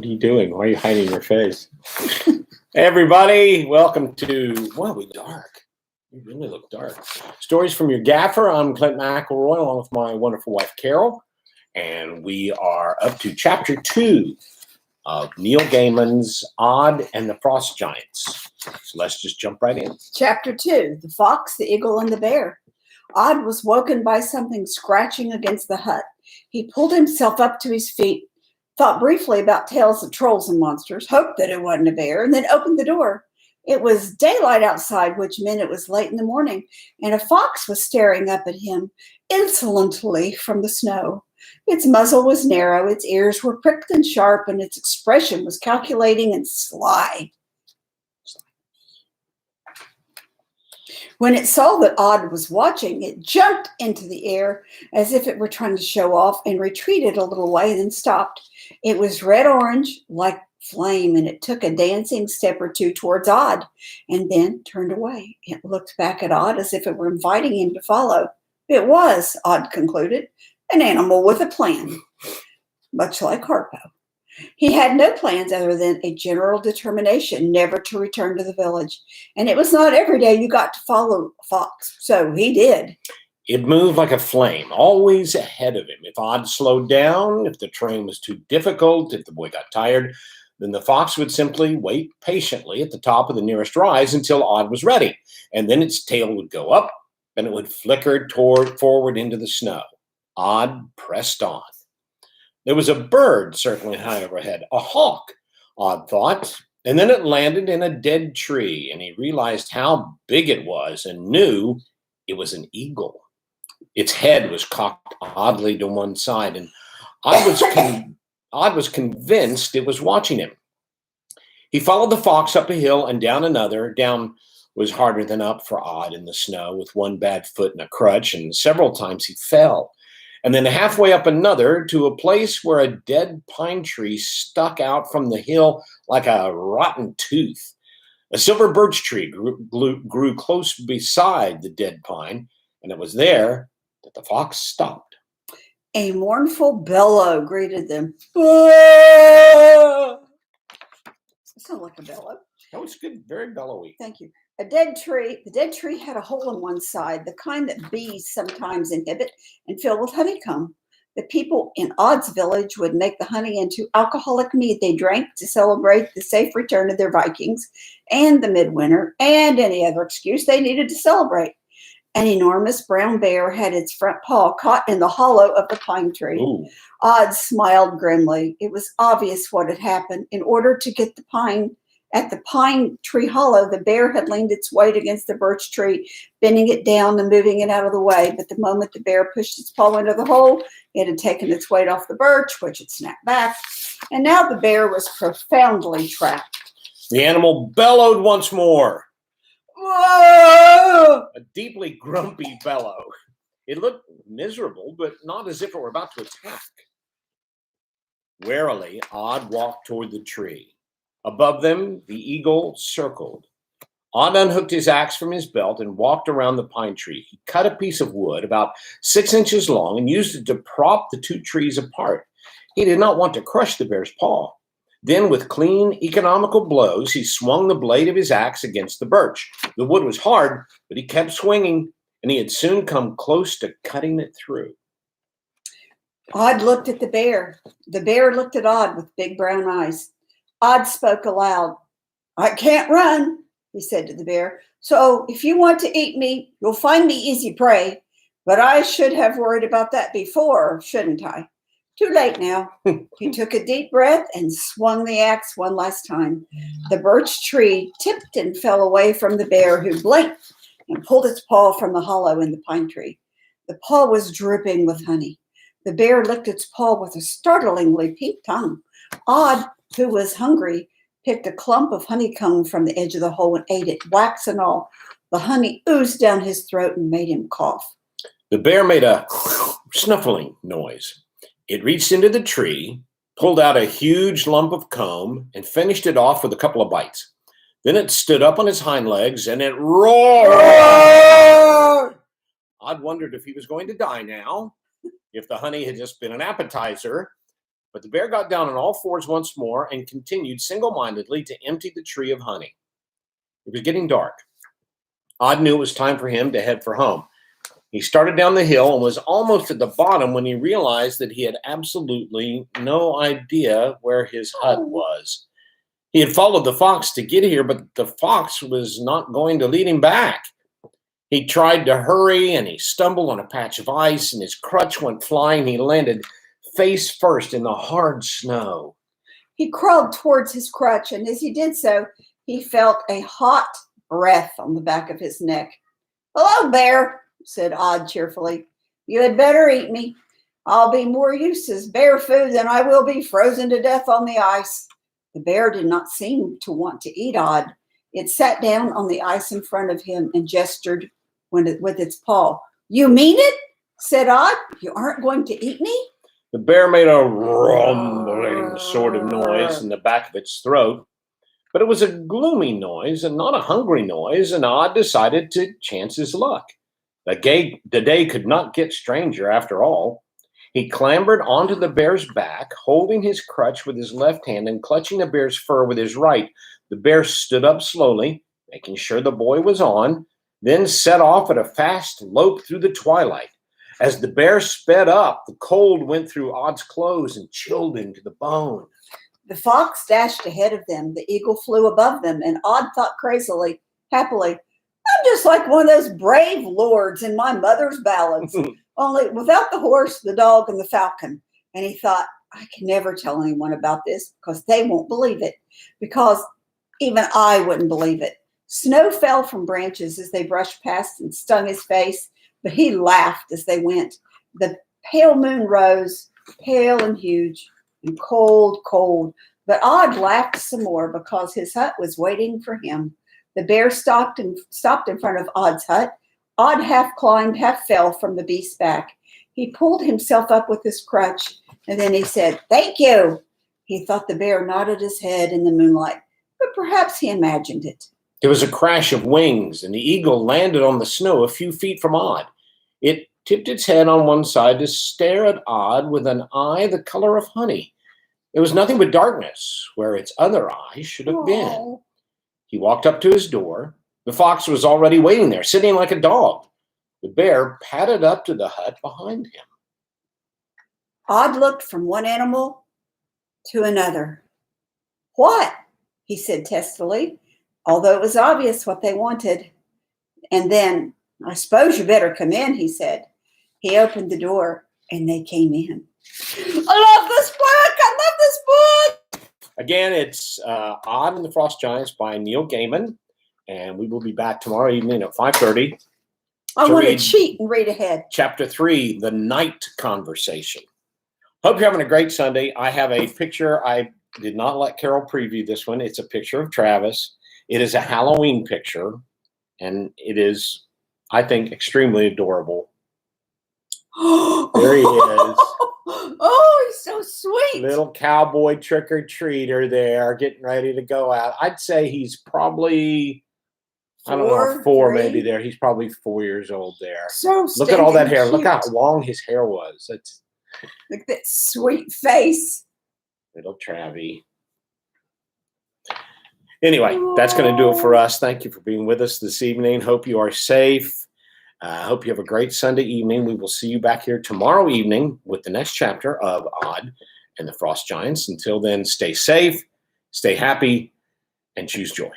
What are you doing? Why are you hiding your face? Hey, everybody. Welcome to, wow, we dark. You really look dark. Stories from your Gaffer. I'm Clint McElroy, along with my wonderful wife, Carol. And we are up to chapter 2 of Neil Gaiman's Odd and the Frost Giants. So let's just jump right in. Chapter 2, The Fox, the Eagle, and the Bear. Odd was woken by something scratching against the hut. He pulled himself up to his feet, thought briefly about tales of trolls and monsters, hoped that it wasn't a bear, and then opened the door. It was daylight outside, which meant it was late in the morning, and a fox was staring up at him insolently from the snow. Its muzzle was narrow, its ears were pricked and sharp, and its expression was calculating and sly. When it saw that Odd was watching, it jumped into the air as if it were trying to show off and retreated a little way, then stopped. It was red-orange, like flame, and it took a dancing step or two towards Odd and then turned away. It looked back at Odd as if it were inviting him to follow. It was, Odd concluded, an animal with a plan, much like Harpo. He had no plans other than a general determination never to return to the village. And it was not every day you got to follow a fox, so he did. It moved like a flame, always ahead of him. If Odd slowed down, if the train was too difficult, if the boy got tired, then the fox would simply wait patiently at the top of the nearest rise until Odd was ready. And then its tail would go up and it would flicker forward into the snow. Odd pressed on. There was a bird certainly high overhead, a hawk, Odd thought, and then it landed in a dead tree, and he realized how big it was and knew it was an eagle. Its head was cocked oddly to one side, and Odd was convinced it was watching him. He followed the fox up a hill and down another. Down was harder than up for Odd in the snow, with one bad foot and a crutch, and several times he fell. And then halfway up another to a place where a dead pine tree stuck out from the hill like a rotten tooth. A silver birch tree grew close beside the dead pine, and it was there that the fox stopped. A mournful bellow greeted them. It sounded like a bellow. That was good, very bellowy. Thank you. The dead tree had a hole in one side, the kind that bees sometimes inhabit, and filled with honeycomb. The people in Odd's village would make the honey into alcoholic mead they drank to celebrate the safe return of their Vikings and the midwinter and any other excuse they needed to celebrate. An enormous brown bear had its front paw caught in the hollow of the pine tree. Ooh. Odd smiled grimly. It was obvious what had happened. In order to get at the pine tree hollow, the bear had leaned its weight against the birch tree, bending it down and moving it out of the way. But the moment the bear pushed its paw into the hole, it had taken its weight off the birch, which had snapped back. And now the bear was profoundly trapped. The animal bellowed once more. Whoa! A deeply grumpy bellow. It looked miserable, but not as if it were about to attack. Warily, Odd walked toward the tree. Above them, the eagle circled. Odd unhooked his axe from his belt and walked around the pine tree. He cut a piece of wood about 6 inches long and used it to prop the two trees apart. He did not want to crush the bear's paw. Then, with clean, economical blows, he swung the blade of his axe against the birch. The wood was hard, but he kept swinging, and he had soon come close to cutting it through. Odd looked at the bear. The bear looked at Odd with big brown eyes. Odd spoke aloud. "I can't run," he said to the bear. "So if you want to eat me, you'll find me easy prey. But I should have worried about that before, shouldn't I? Too late now." He took a deep breath and swung the axe one last time. The birch tree tipped and fell away from the bear, who blinked and pulled its paw from the hollow in the pine tree. The paw was dripping with honey. The bear licked its paw with a startlingly pink tongue. Odd, who was hungry, picked a clump of honeycomb from the edge of the hole and ate it, wax and all. The honey oozed down his throat and made him cough. The bear made a snuffling noise. It reached into the tree, pulled out a huge lump of comb, and finished it off with a couple of bites. Then it stood up on its hind legs and it roared. Odd wondered if he was going to die now, if the honey had just been an appetizer, But the bear got down on all fours once more and continued single-mindedly to empty the tree of honey. It was getting dark. Odd knew it was time for him to head for home. He started down the hill and was almost at the bottom when he realized that he had absolutely no idea where his hut was. He had followed the fox to get here, but the fox was not going to lead him back. He tried to hurry and he stumbled on a patch of ice and his crutch went flying. He landed face first in the hard snow. He crawled towards his crutch, and as he did so, he felt a hot breath on the back of his neck. "Hello, bear," said Odd cheerfully. "You had better eat me. I'll be more use as bear food than I will be frozen to death on the ice." The bear did not seem to want to eat Odd. It sat down on the ice in front of him and gestured with its paw. "You mean it?" said Odd. "You aren't going to eat me?" The bear made a rumbling sort of noise in the back of its throat, but it was a gloomy noise and not a hungry noise, and Odd decided to chance his luck. The day could not get stranger after all. He clambered onto the bear's back, holding his crutch with his left hand and clutching the bear's fur with his right. The bear stood up slowly, making sure the boy was on, then set off at a fast lope through the twilight. As the bear sped up, the cold went through Odd's clothes and chilled him to the bone. The fox dashed ahead of them. The eagle flew above them, and Odd thought happily, "I'm just like one of those brave lords in my mother's ballads, only without the horse, the dog, and the falcon." And he thought, "I can never tell anyone about this because they won't believe it, because even I wouldn't believe it." Snow fell from branches as they brushed past and stung his face, but he laughed as they went. The pale moon rose, pale and huge and cold, cold. But Odd laughed some more because his hut was waiting for him. The bear stopped in front of Odd's hut. Odd half climbed, half fell from the beast's back. He pulled himself up with his crutch, and then he said, "Thank you." He thought the bear nodded his head in the moonlight, but perhaps he imagined it. There was a crash of wings, and the eagle landed on the snow a few feet from Odd. It tipped its head on one side to stare at Odd with an eye the color of honey. It was nothing but darkness where its other eye should have been. He walked up to his door. The fox was already waiting there, sitting like a dog. The bear padded up to the hut behind him. Odd looked from one animal to another. "What?" he said testily, although it was obvious what they wanted. And then, "I suppose you better come in," he said. He opened the door and they came in. "I love this book! I love this book!" Again, it's Odd and the Frost Giants by Neil Gaiman, and we will be back tomorrow evening at 5:30. I want to cheat and read ahead. Chapter 3, The Night Conversation. Hope you're having a great Sunday. I have a picture. I did not let Carol preview this one. It's a picture of Travis. It is a Halloween picture, and it is, I think, extremely adorable. There he is. Oh, he's so sweet. Little cowboy trick-or-treater there, getting ready to go out. I'd say he's probably, I don't know, 4 maybe there. He's probably 4 years old there. So look at all that hair. cute. Look how long his hair was. That's Look at that sweet face. little Travie. Anyway, that's going to do it for us. Thank you for being with us this evening. Hope you are safe. Hope you have a great Sunday evening. We will see you back here tomorrow evening with the next chapter of Odd and the Frost Giants. Until then, stay safe, stay happy, and choose joy.